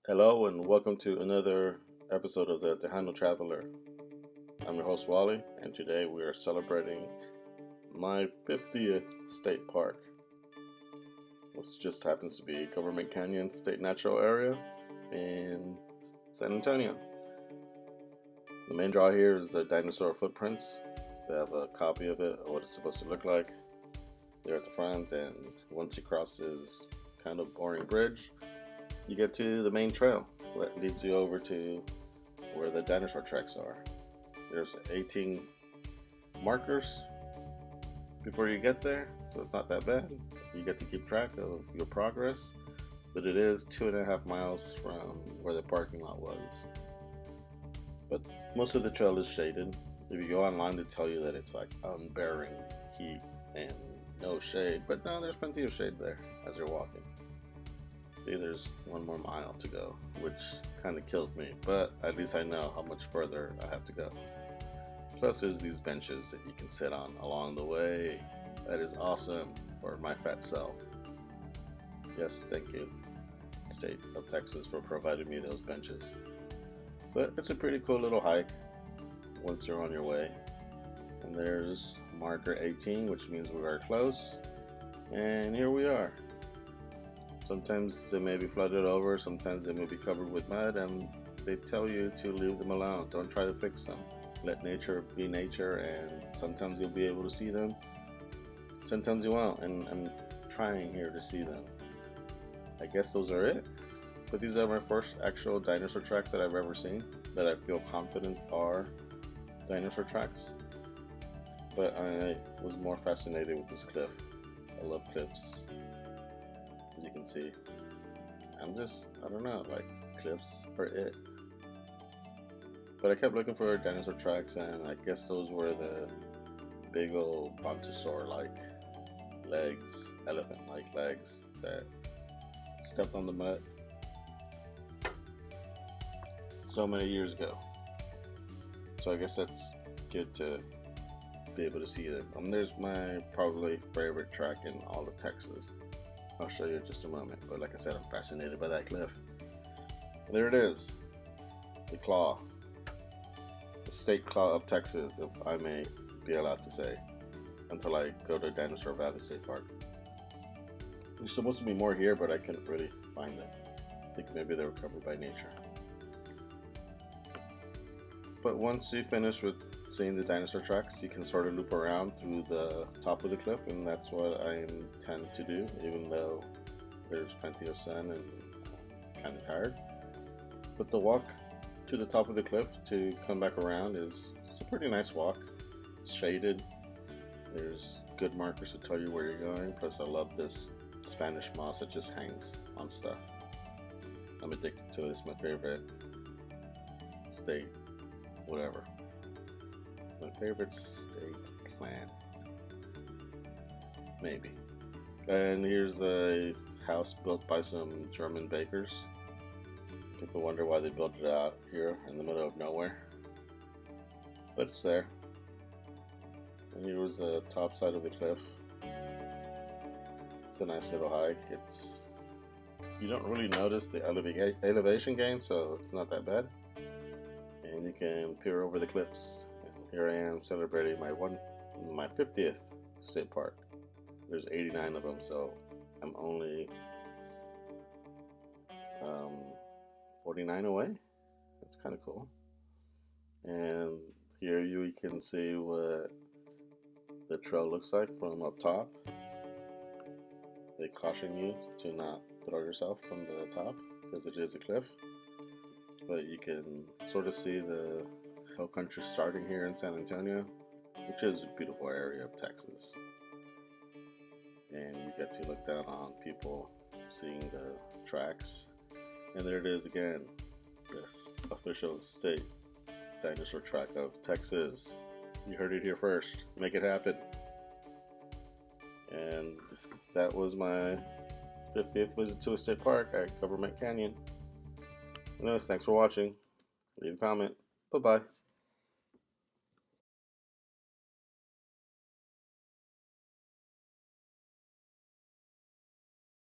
Hello and welcome to another episode of the Tejano Traveler. I'm your host Wally, and today we are celebrating my 50th state park, which just happens to be Government Canyon State Natural Area in San Antonio. The main draw here is the dinosaur footprints. They have a copy of it, what it's supposed to look like. They're at the front, and once you cross this kind of boring bridge, you get to the main trail that leads you over to where the dinosaur tracks are. There's 18 markers before you get there, so it's not that bad. You get to keep track of your progress, but it is 2.5 miles from where the parking lot was. But most of the trail is shaded. If you go online, they tell you that it's like unbearing heat and no shade, but no, there's plenty of shade there as you're walking. See, there's 1 more mile to go, which kind of killed me, but at least I know how much further I have to go. Plus, there's these benches that you can sit on along the way. That is awesome for my fat self. Yes, thank you, State of Texas, for providing me those benches. But it's a pretty cool little hike once you're on your way. And there's marker 18, which means we are close. And here we are. Sometimes they may be flooded over, sometimes they may be covered with mud, and they tell you to leave them alone. Don't try to fix them. Let nature be nature, and sometimes you'll be able to see them, sometimes you won't, and I'm trying here to see them. I guess those are it. But these are my first actual dinosaur tracks that I've ever seen, that I feel confident are dinosaur tracks. But I was more fascinated with this cliff. I love cliffs. As you can see, I don't know, like cliffs are it. But I kept looking for dinosaur tracks, and I guess those were the big old brontosaur like legs, elephant like legs that stepped on the mud so many years ago. So I guess that's good to be able to see them. There's my probably favorite track in all of Texas. I'll show you in just a moment, but like I said, I'm fascinated by that cliff. There it is, the claw, the state claw of Texas, if I may be allowed to say, until I go to Dinosaur Valley State Park. There's supposed to be more here, but I couldn't really find them. I think maybe they were covered by nature. But once you finish with seeing the dinosaur tracks, you can sort of loop around through the top of the cliff, and that's what I intend to do, even though there's plenty of sun and I'm kind of tired. But the walk to the top of the cliff to come back around is a pretty nice walk. It's shaded. There's good markers to tell you where you're going. Plus, I love this Spanish moss that just hangs on stuff. I'm addicted to it. It's my favorite state, whatever. My favorite state plant, maybe. And here's a house built by some German bakers. People wonder why they built it out here in the middle of nowhere, but it's there. And here was the top side of the cliff. It's a nice little hike. You don't really notice the elevation gain, so it's not that bad. And you can peer over the cliffs. Here I am celebrating my 50th state park. There's 89 of them, so I'm only 49 away. That's kind of cool. And here you can see what the trail looks like from up top. They caution you to not throw yourself from the top because it is a cliff. But you can sort of see the hill country starting here in San Antonio, which is a beautiful area of Texas. And you get to look down on people seeing the tracks. And there it is again, this official state dinosaur track of Texas. You heard it here first. Make it happen. And that was my 50th visit to a state park at Government Canyon. Anyways, thanks for watching. Leave a comment. Bye-bye.